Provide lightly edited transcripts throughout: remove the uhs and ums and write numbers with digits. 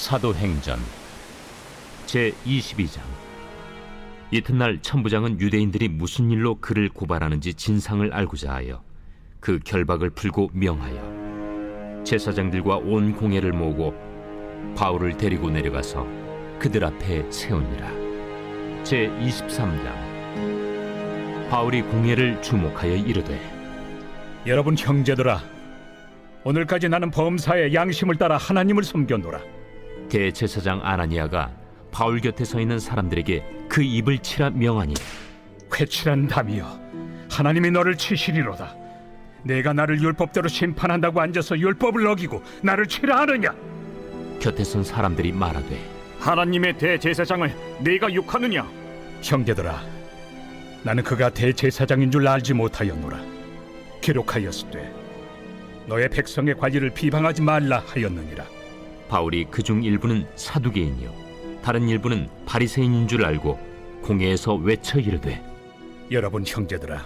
사도행전 제22장. 이튿날 천부장은 유대인들이 무슨 일로 그를 고발하는지 진상을 알고자 하여 그 결박을 풀고 명하여 제사장들과 온 공회를 모으고 바울을 데리고 내려가서 그들 앞에 세우니라. 제23장. 바울이 공회를 주목하여 이르되, 여러분 형제들아, 오늘까지 나는 범사의 양심을 따라 하나님을 섬겼노라. 대제사장 아나니아가 바울 곁에 서 있는 사람들에게 그 입을 치라 명하니, 회칠한 담이여, 하나님이 너를 치시리로다. 내가 나를 율법대로 심판한다고 앉아서 율법을 어기고 나를 치라 하느냐? 곁에 선 사람들이 말하되, 하나님의 대제사장을 네가 욕하느냐? 형제들아, 나는 그가 대제사장인 줄 알지 못하였노라. 기록하였으되 너의 백성의 관리를 비방하지 말라 하였느니라. 바울이 그중 일부는 사두개인이요 다른 일부는 바리새인인 줄 알고 공회에서 외쳐 이르되, 여러분 형제들아,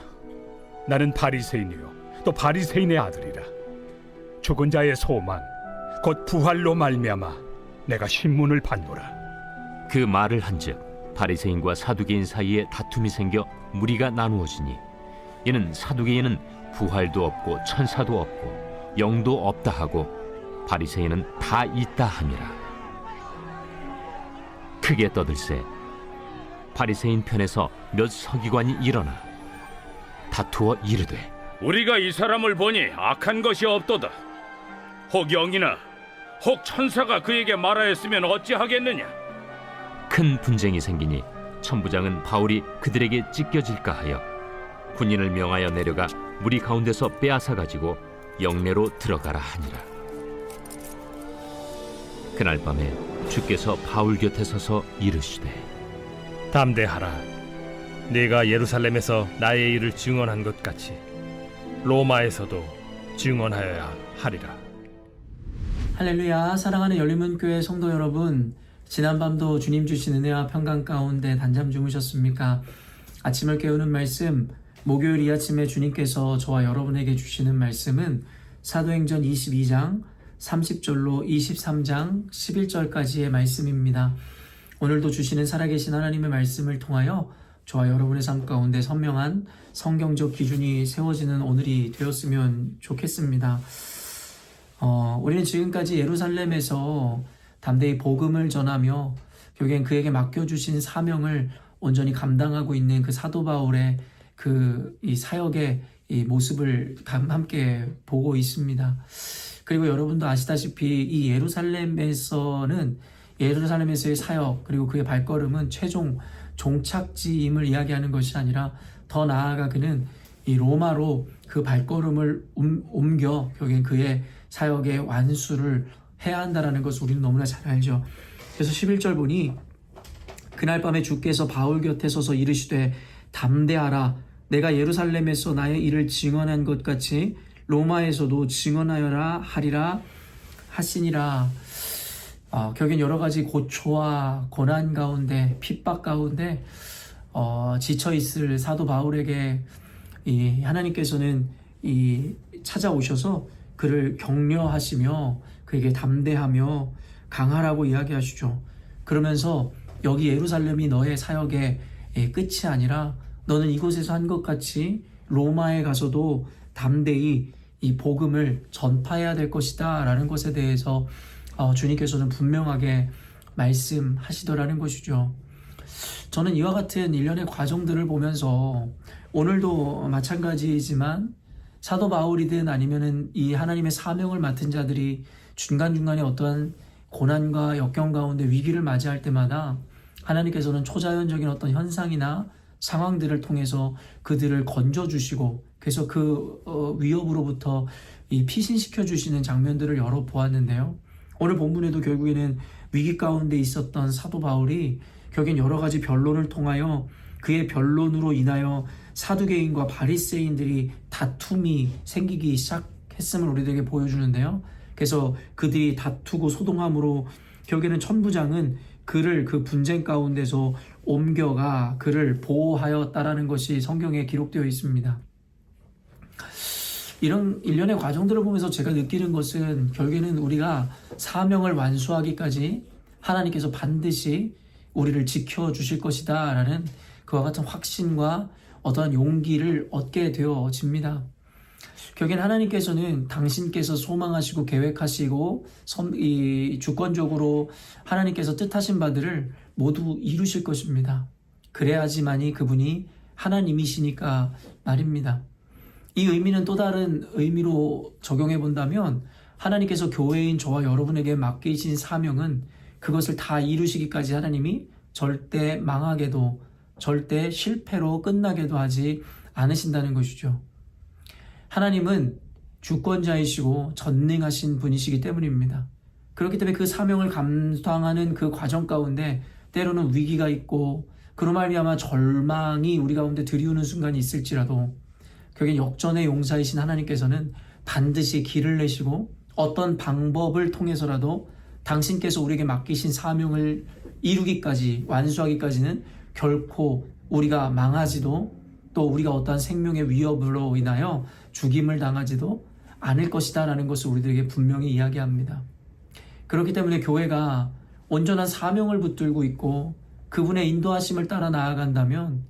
나는 바리새인이요 또 바리새인의 아들이라. 죽은 자의 소망 곧 부활로 말미암아 내가 신문을 받노라. 그 말을 한즉 바리새인과 사두개인 사이에 다툼이 생겨 무리가 나누어지니, 이는 사두개인은 부활도 없고 천사도 없고 영도 없다 하고 바리새인은 다 있다 함이라. 크게 떠들세 바리새인 편에서 몇 서기관이 일어나 다투어 이르되, 우리가 이 사람을 보니 악한 것이 없도다. 혹 영이나 혹 천사가 그에게 말하였으면 어찌하겠느냐? 큰 분쟁이 생기니 천부장은 바울이 그들에게 찢겨질까 하여 군인을 명하여 내려가 무리 가운데서 빼앗아 가지고 영내로 들어가라 하니라. 그날 밤에 주께서 바울 곁에 서서 이르시되, 담대하라. 네가 예루살렘에서 나의 일을 증언한 것 같이 로마에서도 증언하여야 하리라. 할렐루야. 사랑하는 열린문교회 성도 여러분, 지난밤도 주님 주신 은혜와 평강 가운데 단잠 주무셨습니까? 아침을 깨우는 말씀, 목요일 이 아침에 주님께서 저와 여러분에게 주시는 말씀은 사도행전 22장 30절로 23장 11절까지의 말씀입니다. 오늘도 주시는 살아계신 하나님의 말씀을 통하여 저와 여러분의 삶 가운데 선명한 성경적 기준이 세워지는 오늘이 되었으면 좋겠습니다. 우리는 지금까지 예루살렘에서 담대히 복음을 전하며 결국엔 그에게 맡겨주신 사명을 온전히 감당하고 있는 그 사도 바울의 이 사역의 이 모습을 함께 보고 있습니다. 그리고 여러분도 아시다시피 이 예루살렘에서의 사역, 그리고 그의 발걸음은 최종 종착지임을 이야기하는 것이 아니라 더 나아가 그는 이 로마로 그 발걸음을 옮겨 결국엔 그의 사역의 완수를 해야 한다는 것을 우리는 너무나 잘 알죠. 그래서 11절 보니, 그날 밤에 주께서 바울 곁에 서서 이르시되, 담대하라. 내가 예루살렘에서 나의 일을 증언한 것 같이 로마에서도 증언하여라 하리라 하시니라. 결국엔 여러 가지 고초와 고난 가운데, 핍박 가운데 지쳐있을 사도 바울에게 하나님께서는 찾아오셔서 그를 격려하시며 그에게 담대하며 강하라고 이야기하시죠. 그러면서 여기 예루살렘이 너의 사역의 끝이 아니라 너는 이곳에서 한 것 같이 로마에 가서도 담대히 이 복음을 전파해야 될 것이다 라는 것에 대해서 주님께서는 분명하게 말씀하시더라는 것이죠. 저는 이와 같은 일련의 과정들을 보면서 오늘도 마찬가지이지만 사도 바울이든 아니면은 이 하나님의 사명을 맡은 자들이 중간중간에 어떠한 고난과 역경 가운데 위기를 맞이할 때마다 하나님께서는 초자연적인 어떤 현상이나 상황들을 통해서 그들을 건져주시고, 그래서 그 위협으로부터 피신시켜 주시는 장면들을 여러 보았는데요. 오늘 본문에도 결국에는 위기 가운데 있었던 사도 바울이 결국엔 여러 가지 변론을 통하여 그의 변론으로 인하여 사두개인과 바리새인들이 다툼이 생기기 시작했음을 우리들에게 보여주는데요. 그래서 그들이 다투고 소동함으로 결국에는 천부장은 그를 그 분쟁 가운데서 옮겨가 그를 보호하였다라는 것이 성경에 기록되어 있습니다. 이런 일련의 과정들을 보면서 제가 느끼는 것은 결국에는 우리가 사명을 완수하기까지 하나님께서 반드시 우리를 지켜주실 것이다 라는 그와 같은 확신과 어떠한 용기를 얻게 되어집니다. 결국엔 하나님께서는 당신께서 소망하시고 계획하시고 이 주권적으로 하나님께서 뜻하신 바들을 모두 이루실 것입니다. 그래야지만이 그분이 하나님이시니까 말입니다. 이 의미는 또 다른 의미로 적용해 본다면 하나님께서 교회인 저와 여러분에게 맡기신 사명은 그것을 다 이루시기까지 하나님이 절대 망하게도 절대 실패로 끝나게도 하지 않으신다는 것이죠. 하나님은 주권자이시고 전능하신 분이시기 때문입니다. 그렇기 때문에 그 사명을 감당하는 그 과정 가운데 때로는 위기가 있고 그로 말미암아 절망이 우리 가운데 들이우는 순간이 있을지라도 결국 역전의 용사이신 하나님께서는 반드시 길을 내시고 어떤 방법을 통해서라도 당신께서 우리에게 맡기신 사명을 이루기까지 완수하기까지는 결코 우리가 망하지도 또 우리가 어떠한 생명의 위협으로 인하여 죽임을 당하지도 않을 것이다 라는 것을 우리들에게 분명히 이야기합니다. 그렇기 때문에 교회가 온전한 사명을 붙들고 있고 그분의 인도하심을 따라 나아간다면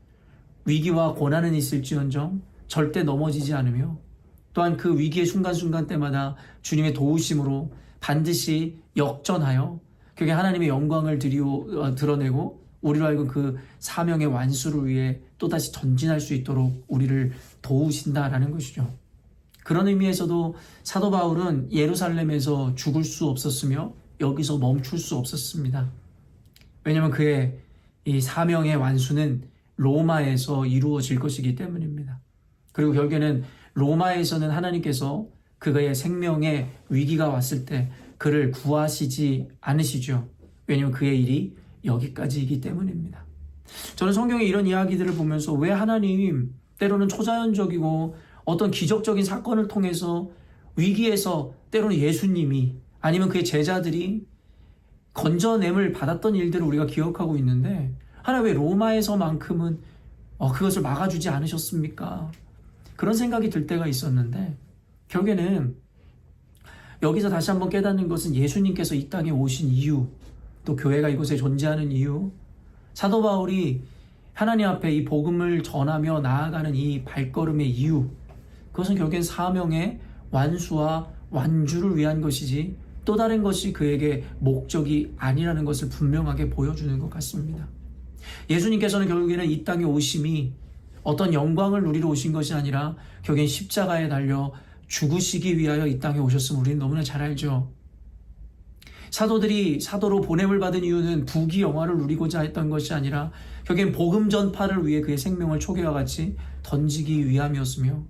위기와 고난은 있을지언정 절대 넘어지지 않으며 또한 그 위기의 순간순간 때마다 주님의 도우심으로 반드시 역전하여 그게 하나님의 영광을 드러내고 우리로 하여금 그 사명의 완수를 위해 또다시 전진할 수 있도록 우리를 도우신다라는 것이죠. 그런 의미에서도 사도 바울은 예루살렘에서 죽을 수 없었으며 여기서 멈출 수 없었습니다. 왜냐하면 그의 이 사명의 완수는 로마에서 이루어질 것이기 때문입니다. 그리고 결국에는 로마에서는 하나님께서 그의 생명의 위기가 왔을 때 그를 구하시지 않으시죠. 왜냐하면 그의 일이 여기까지이기 때문입니다. 저는 성경의 이런 이야기들을 보면서 왜 하나님 때로는 초자연적이고 어떤 기적적인 사건을 통해서 위기에서 때로는 예수님이 아니면 그의 제자들이 건져냄을 받았던 일들을 우리가 기억하고 있는데 하나 왜 로마에서만큼은 그것을 막아주지 않으셨습니까? 그런 생각이 들 때가 있었는데 결국에는 여기서 다시 한번 깨닫는 것은 예수님께서 이 땅에 오신 이유 또 교회가 이곳에 존재하는 이유 사도 바울이 하나님 앞에 이 복음을 전하며 나아가는 이 발걸음의 이유 그것은 결국엔 사명의 완수와 완주를 위한 것이지 또 다른 것이 그에게 목적이 아니라는 것을 분명하게 보여주는 것 같습니다. 예수님께서는 결국에는 이 땅에 오심이 어떤 영광을 누리러 오신 것이 아니라 결국엔 십자가에 달려 죽으시기 위하여 이 땅에 오셨음을 우리는 너무나 잘 알죠. 사도들이 사도로 보냄을 받은 이유는 부귀 영화를 누리고자 했던 것이 아니라 결국엔 복음 전파를 위해 그의 생명을 초계와 같이 던지기 위함이었으며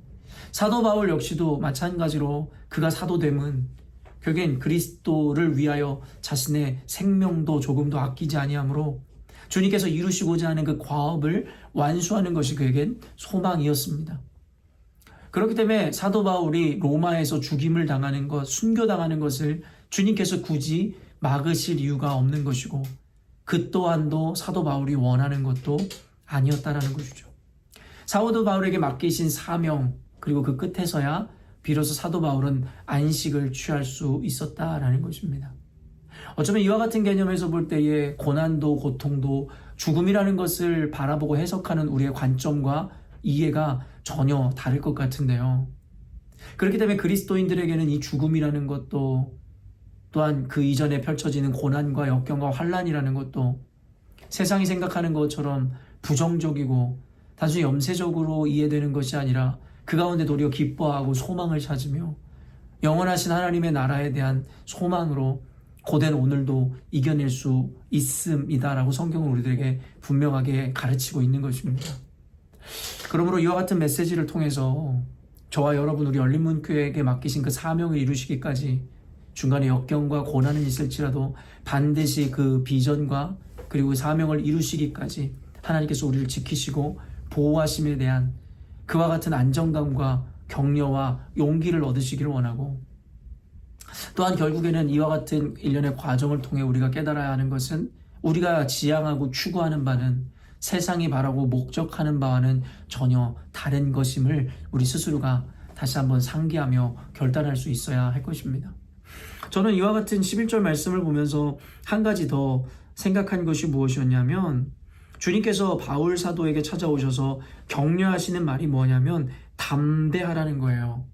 사도 바울 역시도 마찬가지로 그가 사도됨은 결국엔 그리스도를 위하여 자신의 생명도 조금도 아끼지 아니하므로 주님께서 이루시고자 하는 그 과업을 완수하는 것이 그에겐 소망이었습니다. 그렇기 때문에 사도 바울이 로마에서 죽임을 당하는 것, 순교당하는 것을 주님께서 굳이 막으실 이유가 없는 것이고 그 또한도 사도 바울이 원하는 것도 아니었다라는 것이죠. 사도 바울에게 맡기신 사명 그리고 그 끝에서야 비로소 사도 바울은 안식을 취할 수 있었다라는 것입니다. 어쩌면 이와 같은 개념에서 볼 때에 고난도 고통도 죽음이라는 것을 바라보고 해석하는 우리의 관점과 이해가 전혀 다를 것 같은데요. 그렇기 때문에 그리스도인들에게는 이 죽음이라는 것도 또한 그 이전에 펼쳐지는 고난과 역경과 환난이라는 것도 세상이 생각하는 것처럼 부정적이고 단순히 염세적으로 이해되는 것이 아니라 그 가운데 도리어 기뻐하고 소망을 찾으며 영원하신 하나님의 나라에 대한 소망으로 고된 오늘도 이겨낼 수 있음이다라고 성경은 우리들에게 분명하게 가르치고 있는 것입니다. 그러므로 이와 같은 메시지를 통해서 저와 여러분 우리 열린문교회에게 맡기신 그 사명을 이루시기까지 중간에 역경과 고난은 있을지라도 반드시 그 비전과 그리고 사명을 이루시기까지 하나님께서 우리를 지키시고 보호하심에 대한 그와 같은 안정감과 격려와 용기를 얻으시기를 원하고 또한 결국에는 이와 같은 일련의 과정을 통해 우리가 깨달아야 하는 것은 우리가 지향하고 추구하는 바는 세상이 바라고 목적하는 바와는 전혀 다른 것임을 우리 스스로가 다시 한번 상기하며 결단할 수 있어야 할 것입니다. 저는 이와 같은 11절 말씀을 보면서 한 가지 더 생각한 것이 무엇이었냐면, 주님께서 바울 사도에게 찾아오셔서 격려하시는 말이 뭐냐면 담대하라는 거예요.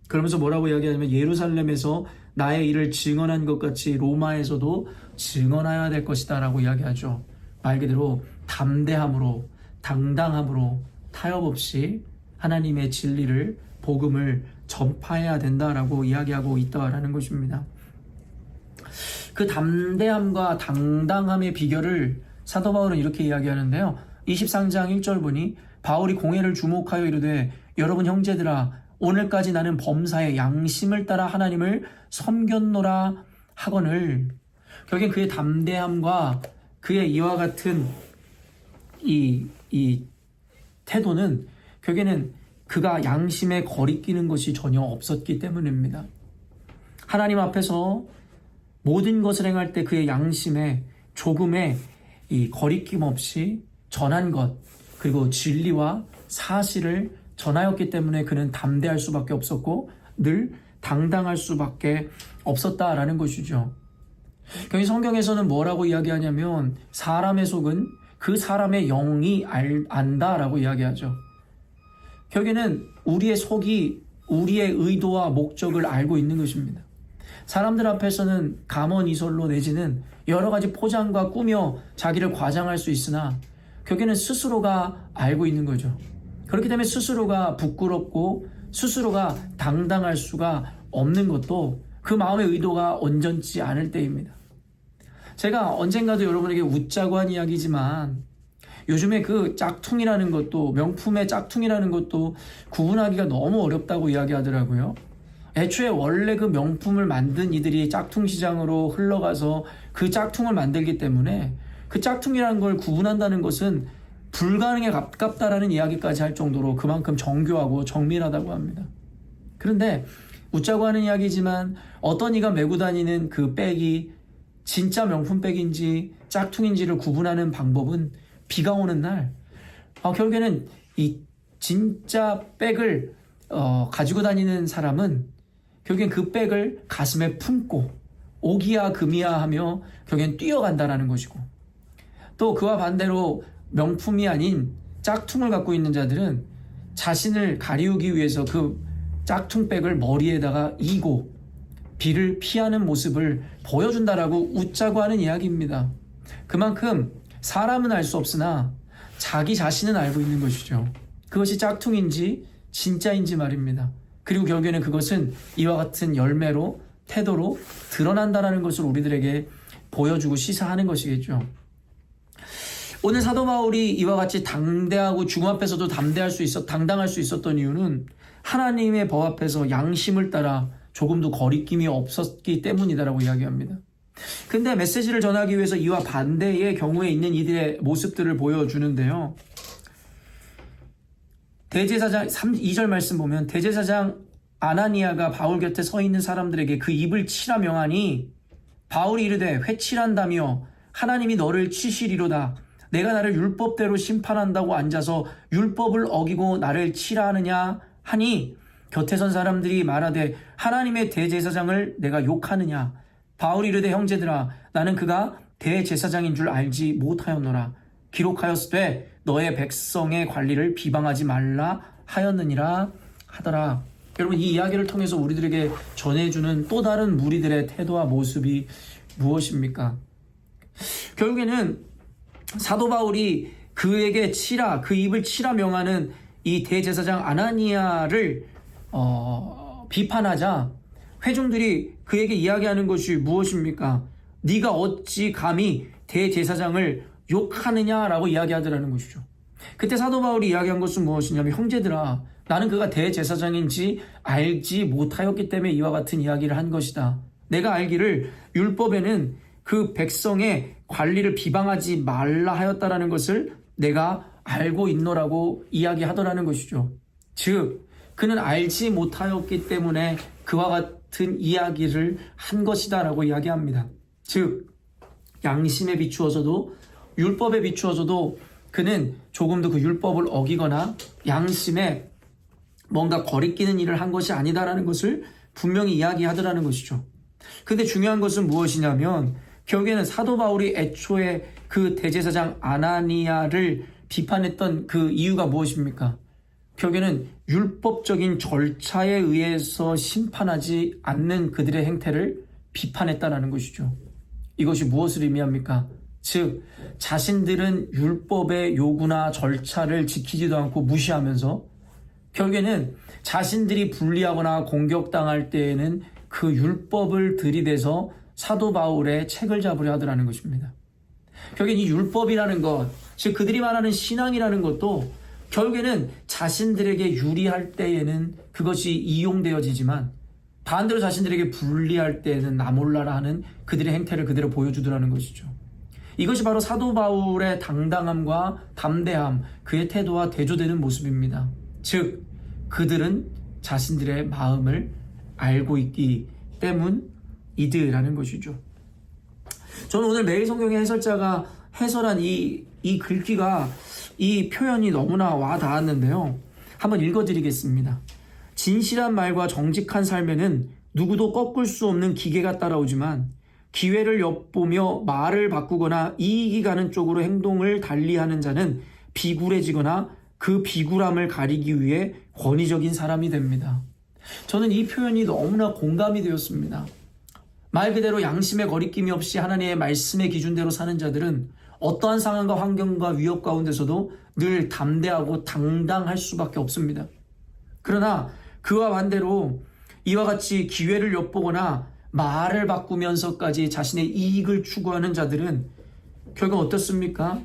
그러면서 뭐라고 이야기하냐면, 예루살렘에서 나의 일을 증언한 것 같이 로마에서도 증언해야 될 것이다 라고 이야기하죠. 말 그대로 담대함으로, 당당함으로, 타협 없이 하나님의 진리를, 복음을 전파해야 된다라고 이야기하고 있다라는 것입니다. 그 담대함과 당당함의 비결을 사도 바울은 이렇게 이야기하는데요. 23장 1절 보니, 바울이 공회를 주목하여 이르되, 여러분 형제들아, 오늘까지 나는 범사에 양심을 따라 하나님을 섬겼노라 하거늘. 결국엔 그의 담대함과 그의 이와 같은 이 태도는 결국에는 그가 양심에 거리끼는 것이 전혀 없었기 때문입니다. 하나님 앞에서 모든 것을 행할 때 그의 양심에 조금의 이 거리낌 없이 전한 것, 그리고 진리와 사실을 전하였기 때문에 그는 담대할 수밖에 없었고 늘 당당할 수밖에 없었다라는 것이죠. 여기 성경에서는 뭐라고 이야기하냐면, 사람의 속은 그 사람의 영이 안다라고 이야기하죠. 결국에는 우리의 속이 우리의 의도와 목적을 알고 있는 것입니다. 사람들 앞에서는 감언이설로 내지는 여러 가지 포장과 꾸며 자기를 과장할 수 있으나 결국에는 스스로가 알고 있는 거죠. 그렇기 때문에 스스로가 부끄럽고 스스로가 당당할 수가 없는 것도 그 마음의 의도가 온전치 않을 때입니다. 제가 언젠가도 여러분에게 웃자고 한 이야기지만, 요즘에 그 짝퉁이라는 것도, 명품의 짝퉁이라는 것도 구분하기가 너무 어렵다고 이야기하더라고요. 애초에 원래 그 명품을 만든 이들이 짝퉁 시장으로 흘러가서 그 짝퉁을 만들기 때문에 그 짝퉁이라는 걸 구분한다는 것은 불가능에 가깝다라는 이야기까지 할 정도로 그만큼 정교하고 정밀하다고 합니다. 그런데 웃자고 하는 이야기지만, 어떤 이가 메고 다니는 그 백이 진짜 명품 백인지 짝퉁인지를 구분하는 방법은 비가 오는 날, 결국에는 이 진짜 백을 가지고 다니는 사람은 결국엔 그 백을 가슴에 품고 오기야 금이야 하며 결국엔 뛰어간다라는 것이고, 또 그와 반대로 명품이 아닌 짝퉁을 갖고 있는 자들은 자신을 가리우기 위해서 그 짝퉁백을 머리에다가 이고 비를 피하는 모습을 보여준다라고 웃자고 하는 이야기입니다. 그만큼 사람은 알 수 없으나 자기 자신은 알고 있는 것이죠. 그것이 짝퉁인지 진짜인지 말입니다. 그리고 결국에는 그것은 이와 같은 열매로, 태도로 드러난다라는 것을 우리들에게 보여주고 시사하는 것이겠죠. 오늘 사도 바울이 이와 같이 당대하고 죽음 앞에서도 당당할 수 있었던 이유는 하나님의 법 앞에서 양심을 따라 조금도 거리낌이 없었기 때문이다라고 이야기합니다. 근데 메시지를 전하기 위해서 이와 반대의 경우에 있는 이들의 모습들을 보여주는데요. 대제사장 2절 말씀 보면, 대제사장 아나니아가 바울 곁에 서 있는 사람들에게 그 입을 치라 명하니, 바울이 이르되 회칠한다며 하나님이 너를 치시리로다. 내가 나를 율법대로 심판한다고 앉아서 율법을 어기고 나를 치라 하느냐 하니, 곁에 선 사람들이 말하되 하나님의 대제사장을 내가 욕하느냐. 바울이 이르되 형제들아, 나는 그가 대제사장인 줄 알지 못하였노라. 기록하였으되 너의 백성의 관리를 비방하지 말라 하였느니라 하더라. 여러분, 이 이야기를 통해서 우리들에게 전해주는 또 다른 무리들의 태도와 모습이 무엇입니까? 결국에는 사도 바울이 그에게 치라, 그 입을 치라 명하는 이 대제사장 아나니아를 비판하자 회중들이 그에게 이야기하는 것이 무엇입니까? 네가 어찌 감히 대제사장을 욕하느냐라고 이야기하더라는 것이죠. 그때 사도 바울이 이야기한 것은 무엇이냐면, 형제들아, 나는 그가 대제사장인지 알지 못하였기 때문에 이와 같은 이야기를 한 것이다. 내가 알기를 율법에는 그 백성의 관리를 비방하지 말라 하였다라는 것을 내가 알고 있노라고 이야기하더라는 것이죠. 즉, 그는 알지 못하였기 때문에 그와 같은 이야기를 한 것이다라고 이야기합니다. 즉, 양심에 비추어서도 율법에 비추어서도 그는 조금도 그 율법을 어기거나 양심에 뭔가 거리끼는 일을 한 것이 아니다라는 것을 분명히 이야기하더라는 것이죠. 근데 중요한 것은 무엇이냐면 결국에는 사도 바울이 애초에 그 대제사장 아나니아를 비판했던 그 이유가 무엇입니까? 결국에는 율법적인 절차에 의해서 심판하지 않는 그들의 행태를 비판했다는 것이죠. 이것이 무엇을 의미합니까? 즉 자신들은 율법의 요구나 절차를 지키지도 않고 무시하면서 결국에는 자신들이 불리하거나 공격당할 때에는 그 율법을 들이대서 사도 바울의 책을 잡으려 하더라는 것입니다. 결국엔 이 율법이라는 것, 즉 그들이 말하는 신앙이라는 것도 결국에는 자신들에게 유리할 때에는 그것이 이용되어지지만 반대로 자신들에게 불리할 때에는 나 몰라라 하는 그들의 행태를 그대로 보여주더라는 것이죠. 이것이 바로 사도 바울의 당당함과 담대함, 그의 태도와 대조되는 모습입니다. 즉 그들은 자신들의 마음을 알고 있기 때문이드라는 것이죠. 저는 오늘 매일 성경의 해설자가 해설한 이 글귀가 이 표현이 너무나 와 닿았는데요. 한번 읽어드리겠습니다. 진실한 말과 정직한 삶에는 누구도 꺾을 수 없는 기계가 따라오지만 기회를 엿보며 말을 바꾸거나 이익이 가는 쪽으로 행동을 달리하는 자는 비굴해지거나 그 비굴함을 가리기 위해 권위적인 사람이 됩니다. 저는 이 표현이 너무나 공감이 되었습니다. 말 그대로 양심의 거리낌이 없이 하나님의 말씀의 기준대로 사는 자들은 어떠한 상황과 환경과 위협 가운데서도 늘 담대하고 당당할 수밖에 없습니다. 그러나 그와 반대로 이와 같이 기회를 엿보거나 말을 바꾸면서까지 자신의 이익을 추구하는 자들은 결국 어떻습니까?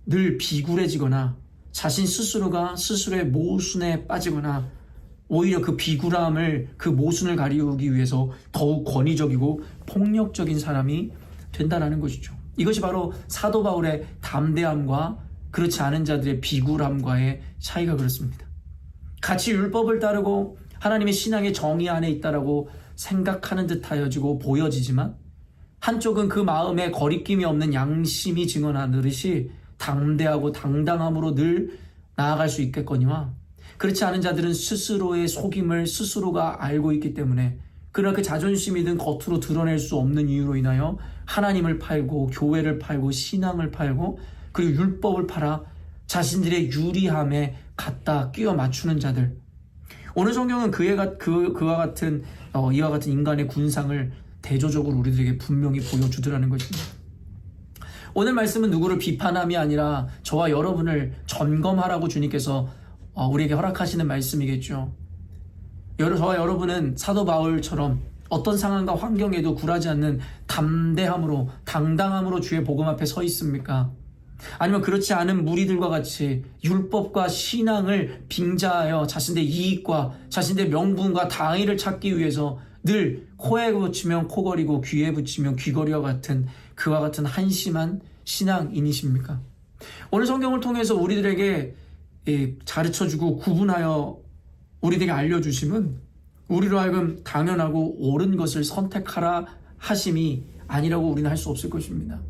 늘 비굴해지거나 자신 스스로가 스스로의 모순에 빠지거나 오히려 그 비굴함을, 그 모순을 가리우기 위해서 더욱 권위적이고 폭력적인 사람이 된다는 것이죠. 이것이 바로 사도 바울의 담대함과 그렇지 않은 자들의 비굴함과의 차이가 그렇습니다. 같이 율법을 따르고 하나님의 신앙의 정의 안에 있다라고 생각하는 듯하여지고 보여지지만 한쪽은 그 마음에 거리낌이 없는 양심이 증언하듯이 담대하고 당당함으로 늘 나아갈 수 있겠거니와 그렇지 않은 자들은 스스로의 속임을 스스로가 알고 있기 때문에 그러나 그 자존심이든 겉으로 드러낼 수 없는 이유로 인하여 하나님을 팔고 교회를 팔고 신앙을 팔고 그리고 율법을 팔아 자신들의 유리함에 갖다 끼워 맞추는 자들. 오늘 성경은 이와 같은 인간의 군상을 대조적으로 우리들에게 분명히 보여주더라는 것입니다. 오늘 말씀은 누구를 비판함이 아니라 저와 여러분을 점검하라고 주님께서 우리에게 허락하시는 말씀이겠죠. 저와 여러분은 사도 바울처럼 어떤 상황과 환경에도 굴하지 않는 담대함으로 당당함으로 주의 복음 앞에 서 있습니까? 아니면 그렇지 않은 무리들과 같이 율법과 신앙을 빙자하여 자신의 이익과 자신의 명분과 당의를 찾기 위해서 늘 코에 붙이면 코걸이고 귀에 붙이면 귀걸이와 같은 그와 같은 한심한 신앙인이십니까? 오늘 성경을 통해서 우리들에게 가르쳐주고 구분하여 우리들에게 알려주심은 우리로 하여금 당연하고 옳은 것을 선택하라 하심이 아니라고 우리는 할 수 없을 것입니다.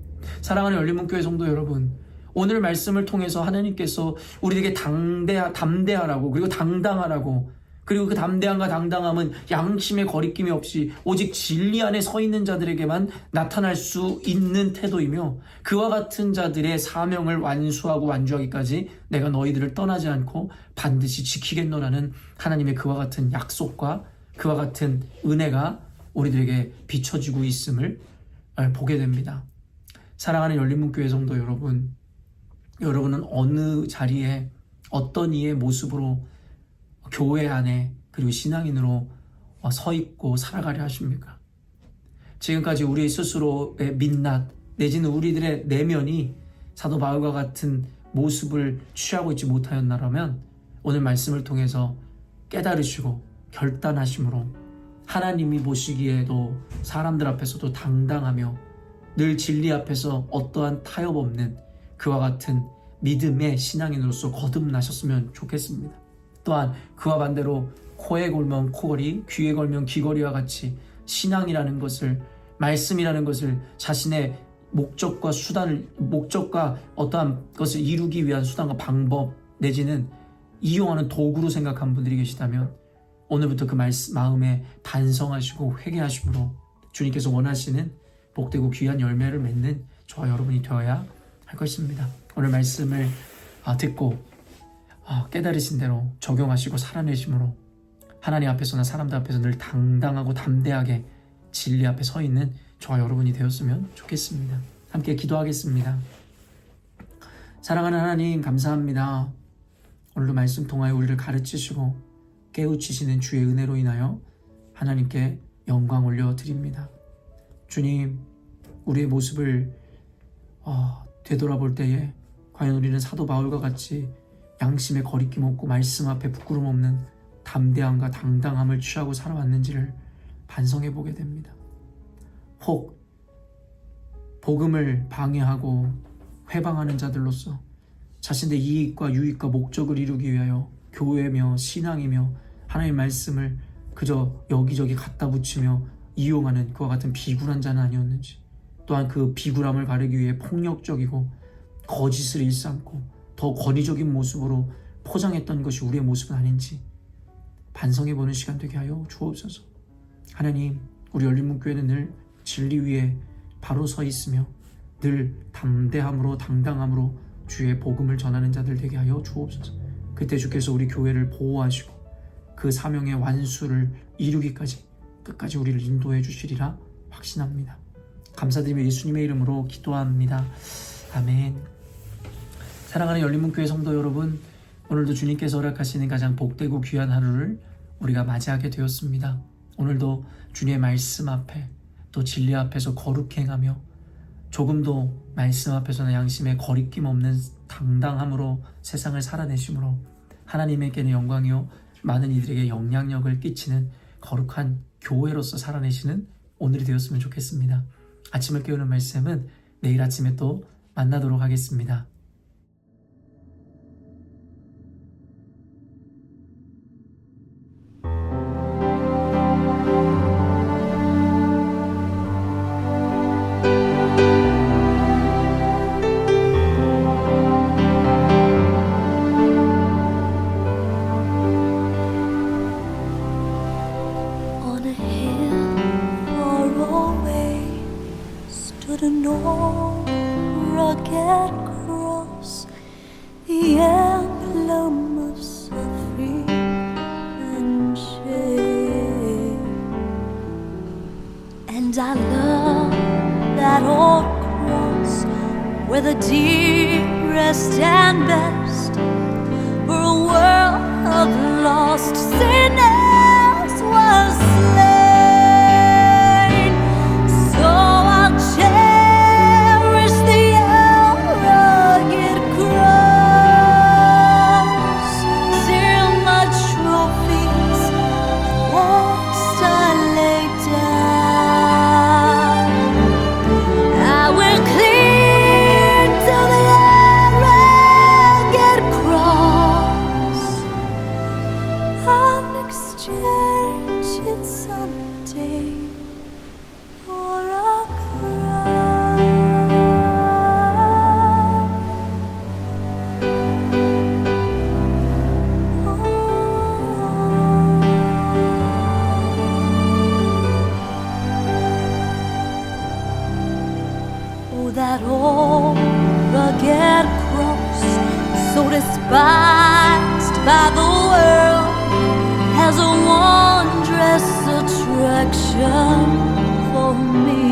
사랑하는 열린문교회 성도 여러분, 오늘 말씀을 통해서 하나님께서 우리에게 담대하라고 그리고 당당하라고 그리고 그 담대함과 당당함은 양심의 거리낌이 없이 오직 진리 안에 서 있는 자들에게만 나타날 수 있는 태도이며 그와 같은 자들의 사명을 완수하고 완주하기까지 내가 너희들을 떠나지 않고 반드시 지키겠노라는 하나님의 그와 같은 약속과 그와 같은 은혜가 우리들에게 비춰지고 있음을 보게 됩니다. 사랑하는 열린문교회 성도 여러분, 여러분은 어느 자리에 어떤 이의 모습으로 교회 안에 그리고 신앙인으로 서 있고 살아가려 하십니까? 지금까지 우리 스스로의 민낯 내지는 우리들의 내면이 사도 바울과 같은 모습을 취하고 있지 못하였나라면 오늘 말씀을 통해서 깨달으시고 결단하심으로 하나님이 보시기에도 사람들 앞에서도 당당하며 늘 진리 앞에서 어떠한 타협 없는 그와 같은 믿음의 신앙인으로서 거듭나셨으면 좋겠습니다. 또한 그와 반대로 코에 걸면 코걸이, 귀에 걸면 귀걸이와 같이 신앙이라는 것을, 말씀이라는 것을 자신의 목적과 어떠한 것을 이루기 위한 수단과 방법 내지는 이용하는 도구로 생각한 분들이 계시다면 오늘부터 그 마음에 반성하시고 회개하심으로 주님께서 원하시는 복되고 귀한 열매를 맺는 저와 여러분이 되어야 할 것입니다. 오늘 말씀을 듣고 깨달으신 대로 적용하시고 살아내심으로 하나님 앞에서나 사람들 앞에서 늘 당당하고 담대하게 진리 앞에 서 있는 저와 여러분이 되었으면 좋겠습니다. 함께 기도하겠습니다. 사랑하는 하나님, 감사합니다. 오늘도 말씀 통하여 우리를 가르치시고 깨우치시는 주의 은혜로 인하여 하나님께 영광 올려드립니다. 주님, 우리의 모습을 되돌아볼 때에 과연 우리는 사도 바울과 같이 양심에 거리낌 없고 말씀 앞에 부끄럼 없는 담대함과 당당함을 취하고 살아왔는지를 반성해 보게 됩니다. 혹 복음을 방해하고 회방하는 자들로서 자신의 이익과 유익과 목적을 이루기 위하여 교회며 신앙이며 하나님의 말씀을 그저 여기저기 갖다 붙이며 이용하는 그와 같은 비굴한 자는 아니었는지, 또한 그 비굴함을 가리기 위해 폭력적이고 거짓을 일삼고 더 권위적인 모습으로 포장했던 것이 우리의 모습은 아닌지 반성해보는 시간 되게 하여 주옵소서. 하나님, 우리 열린문교회는 늘 진리 위에 바로 서 있으며 늘 담대함으로 당당함으로 주의 복음을 전하는 자들 되게 하여 주옵소서. 그때 주께서 우리 교회를 보호하시고 그 사명의 완수를 이루기까지 끝까지 우리를 인도해 주시리라 확신합니다. 감사드리며 예수님의 이름으로 기도합니다. 아멘. 사랑하는 열린문교회 성도 여러분, 오늘도 주님께서 허락하시는 가장 복되고 귀한 하루를 우리가 맞이하게 되었습니다. 오늘도 주님의 말씀 앞에 또 진리 앞에서 거룩 행하며 조금도 말씀 앞에서는 양심에 거리낌 없는 당당함으로 세상을 살아내심으로 하나님에게는 영광이요 많은 이들에게 영향력을 끼치는 거룩한 교회로서 살아내시는 오늘이 되었으면 좋겠습니다. 아침을 깨우는 말씀은 내일 아침에 또 만나도록 하겠습니다. On a hill far away stood an old rugged cross, the emblem of suffering and shame. And I love that old cross where the dearest and best for a world of lost sinners was slain. So I'll cherish the rugged cross till my trophies last I lay down. I will cling to the rugged cross. I'll exchange it someday for a crown. Oh, that old rugged cross, so despised by the world, has a wondrous attraction for me.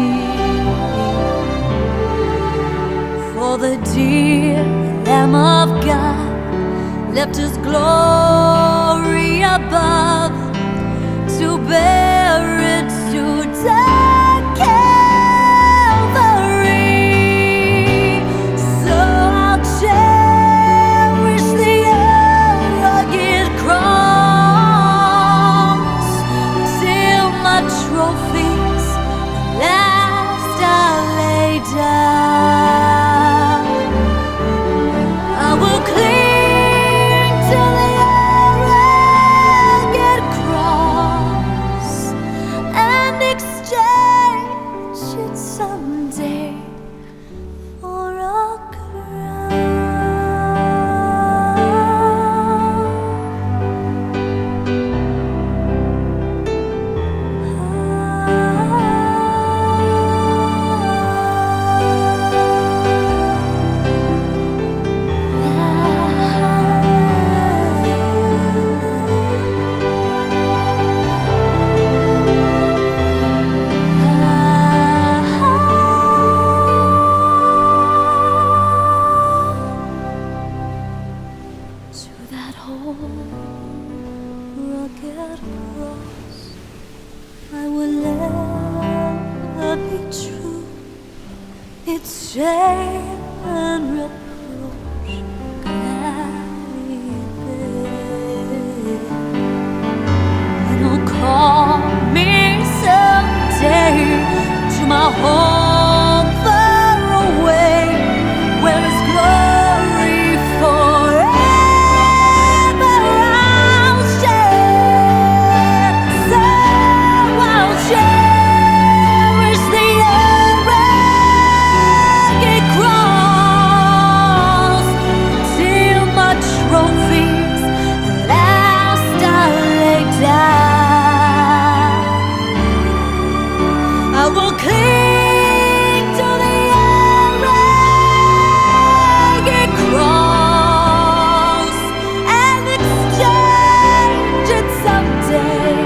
For the dear Lamb of God left His glory above to bear it to Calvary. So I'll cherish the rugged cross till my trophies last I lay down. I will cling to the rugged its shame and reproach gladly bear. And he'll call me someday to my home far away, where his glory forever I'll share. So I'll cherish the rugged cross till my trophies at last I lay down. I will cling to the rugged cross and exchange it someday.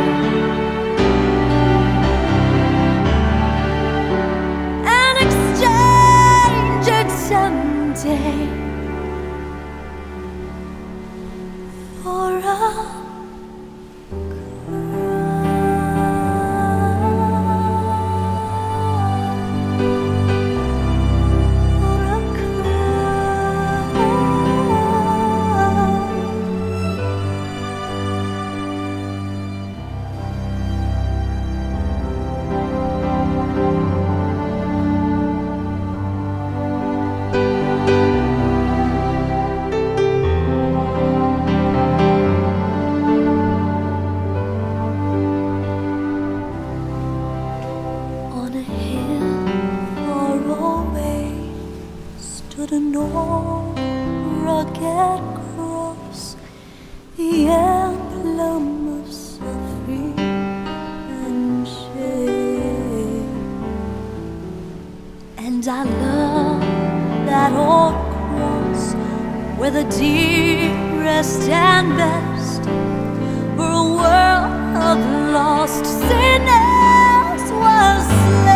And exchange it someday for a on a hill far away stood an old rugged cross, the emblem of suffering and shame. And I love that old cross where the dearest and best for a world of lost sinners was slain.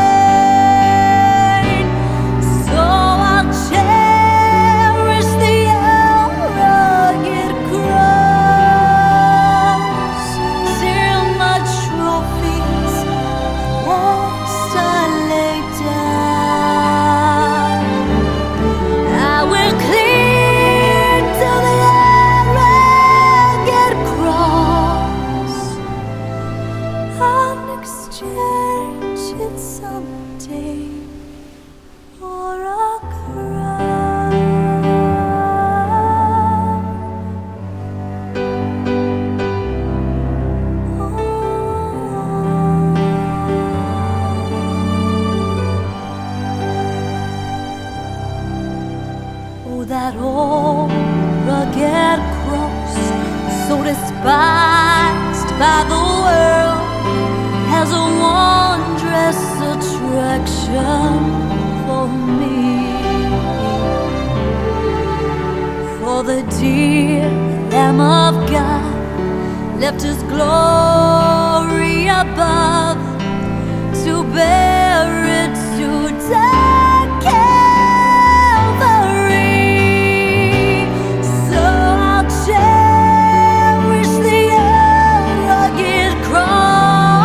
So I'll cherish the rugged cross till my trophies last I lay down. I will cling to the rugged cross and exchange it someday for a oh, that old rugged cross, so despised by the world, has a wondrous attraction for me. For the dear Lamb of God left his glory above to bear it to Calvary. So I'll cherish the rugged cross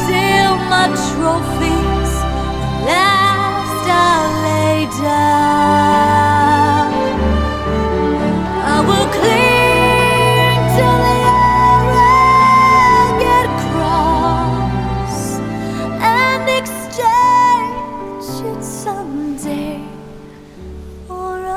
till my trophies last I lay down. I will cling to the rugged cross and exchange it someday for a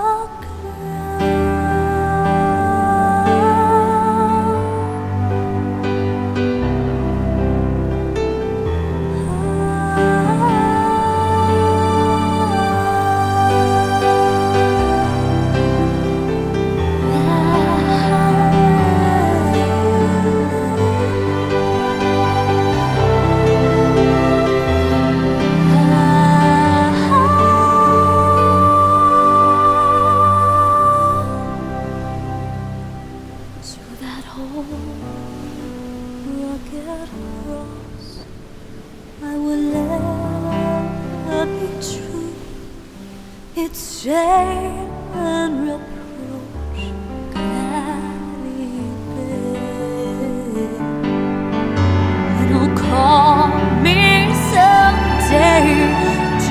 to that old rugged cross I will ever be true. Its shame and reproach gladly bear. And he'll call me someday to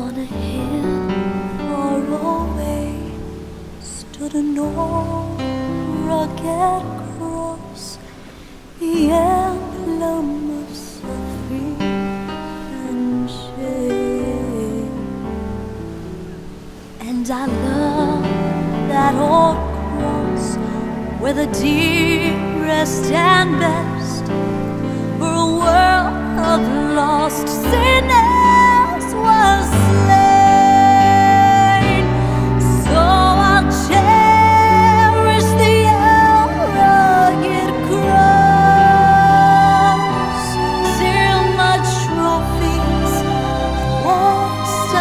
On a hill far away stood an old rugged cross, the emblem of suffering and shame. And I love that old cross where the dearest and best for a world of lost sinners was slain. So I'll cherish the rugged cross till my trophies lost I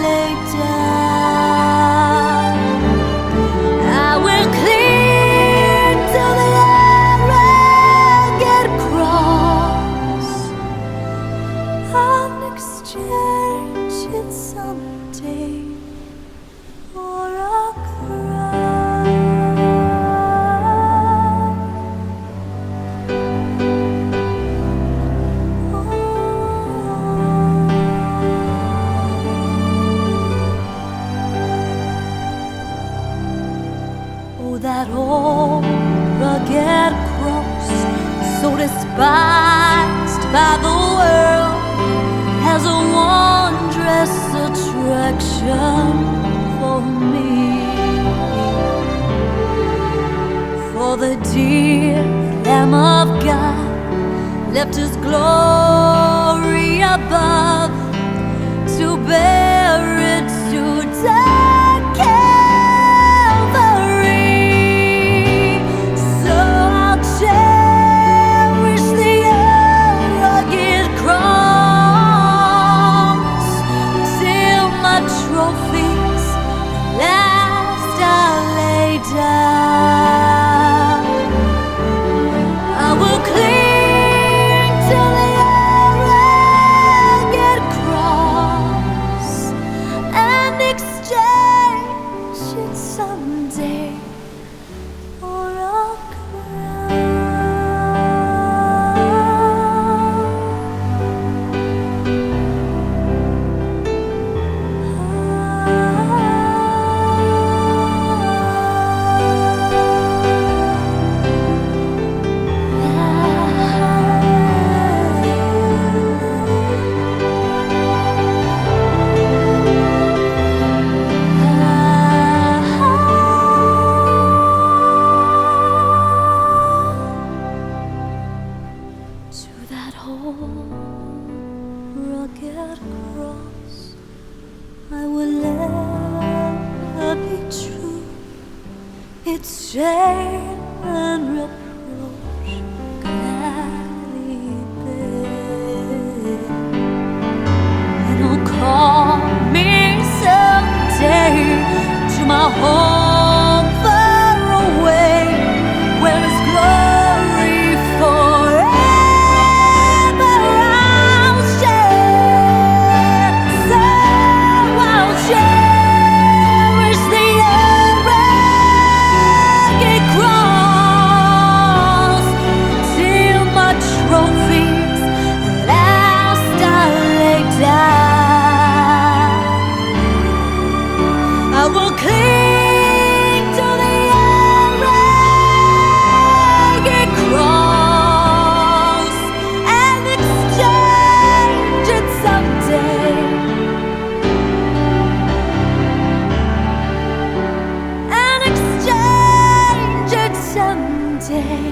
lay down. I will cling to the rugged cross. I'll exchange it someday for a crown. Oh, that old rugged cross, so despised by the world, has a wondrous attraction for me. For the dear Lamb of God left His glory above to bear it to Calvary. So I'll cherish the rugged cross till my trophies last I lay down. I will cling to the rugged cross and exchange it someday for a to that old rugged cross I will ever be true. Its shame and reproach gladly bear. It'll call me someday to my home far away, where His glory forever I'll share. So I'll cherish the rugged cross till my trophies last I lay down. I will cling to the rugged cross and exchange it someday. And exchange it someday